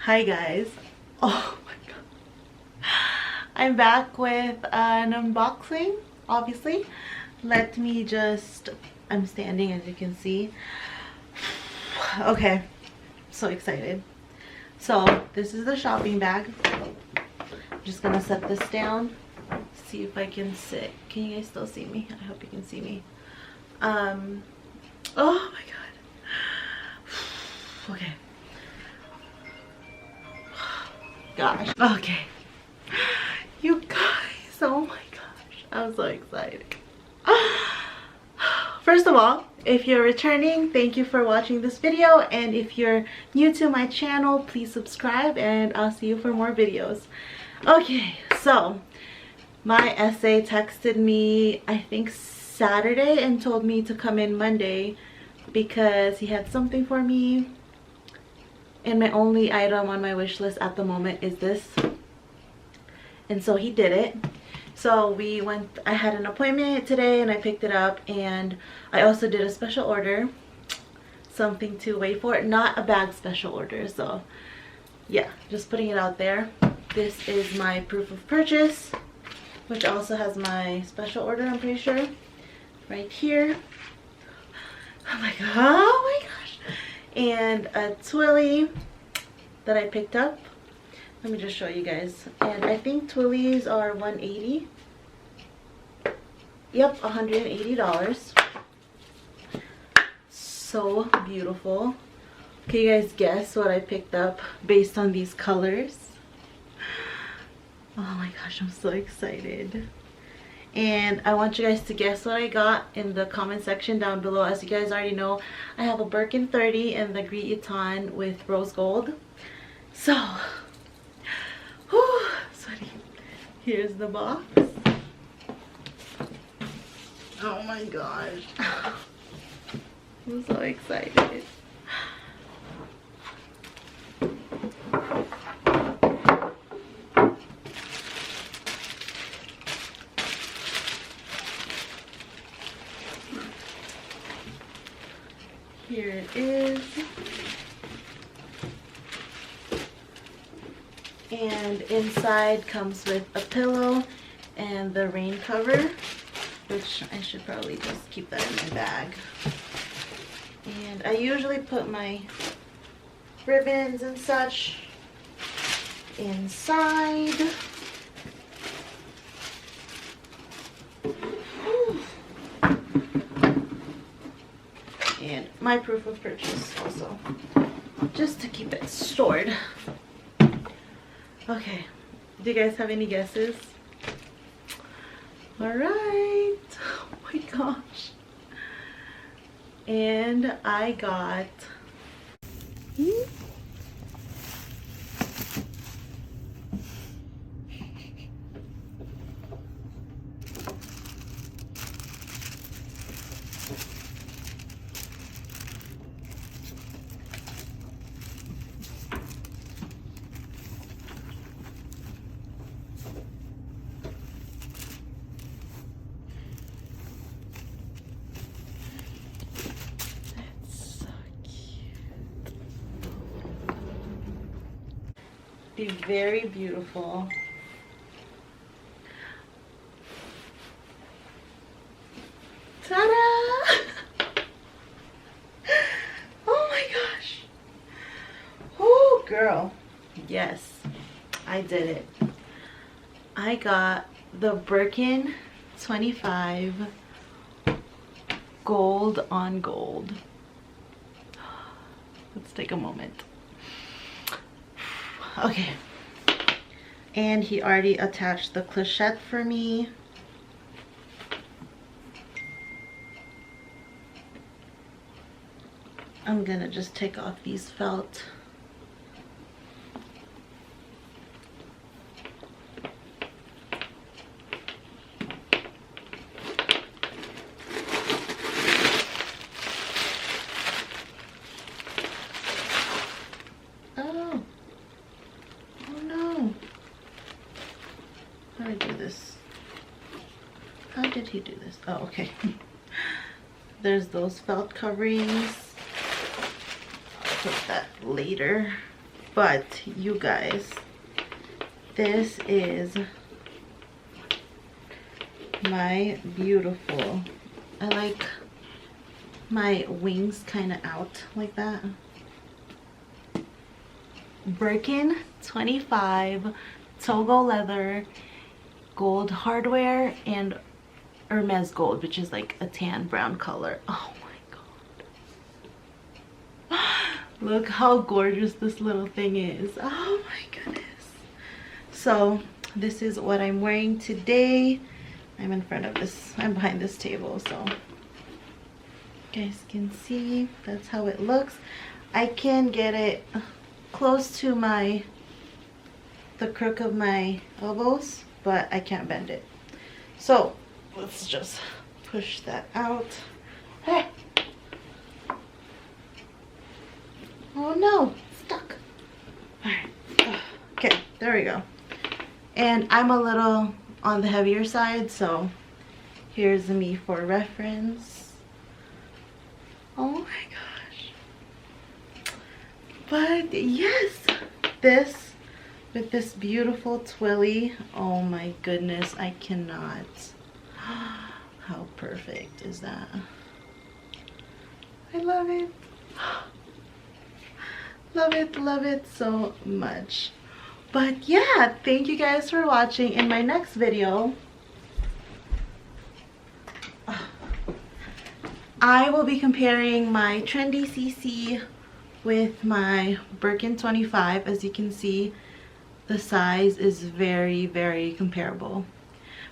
Hi guys. Oh my god. I'm back with an unboxing, obviously. Let me just, I'm standing as you can see. Okay, so excited. So this is the shopping bag. I'm just gonna set this down, see if I can sit. Can you guys still see me? I hope you can see me. Oh my god. Okay. Gosh. Okay. You guys, oh my gosh. I'm so excited. First of all, if you're returning, thank you for watching this video. And if you're new to my channel, please subscribe and I'll see you for more videos. Okay, so my essay texted me, I think Saturday, and told me to come in Monday because he had something for me. And my only item on my wish list at the moment is this. And so he did it. So we went, I had an appointment today and I picked it up, and I also did a special order. Something to wait for, not a bag special order. So yeah, just putting it out there. This is my proof of purchase, which also has my special order, I'm pretty sure. Right here. Oh my god, oh my gosh. And a twilly that I picked up. Let me just show you guys. And I think twillies are $180. Yep, $180. So beautiful. Can you guys guess what I picked up based on these colors? Oh my gosh, I'm so excited. And I want you guys to guess what I got in the comment section down below. As you guys already know, I have a Birkin 30 in the Grille Eton with rose gold. So, whew, sorry. Here's the box. Oh my gosh. I'm so excited. Here it is. And inside comes with a pillow and the rain cover, which I should probably just keep that in my bag. And I usually put my ribbons and such inside. And my proof of purchase also, just to keep it stored. Okay, do you guys have any guesses? All right, oh my gosh. And I got very beautiful. Ta-da! Oh my gosh. Oh girl. Yes, I did it. I got the Birkin 25 gold on gold. Let's take a moment. Okay, and he already attached the clochette for me. I'm gonna just take off these felt. How do I do this? How did he do this? Oh, okay. There's those felt coverings. I'll put that later. But you guys, this is my beautiful, I like my wings kind of out like that, Birkin 25 Togo leather, gold hardware, and Hermes gold, which is like a tan brown color. Oh my god. Look how gorgeous this little thing is. Oh my goodness. So this is what I'm wearing today. I'm in front of this, I'm behind this table, so you guys can see that's how it looks. I can get it close to the crook of my elbows, but I can't bend it. So let's just push that out. Hey. Oh no, it's stuck. All right. Okay, there we go. And I'm a little on the heavier side, so here's me for reference. Oh my gosh. But yes, this with this beautiful twilly, oh my goodness, I cannot. How perfect is that? I love it. Love it so much. But yeah, thank you guys for watching. In my next video, I will be comparing my trendy CC with my Birkin 25. As you can see, the size is very, very comparable.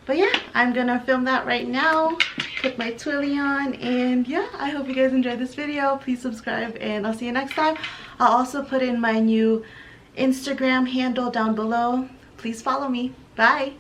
But yeah, I'm gonna film that right now, put my twilly on, and yeah, I hope you guys enjoyed this video. Please subscribe and I'll see you next time. I'll also put in my new Instagram handle down below. Please follow me. Bye.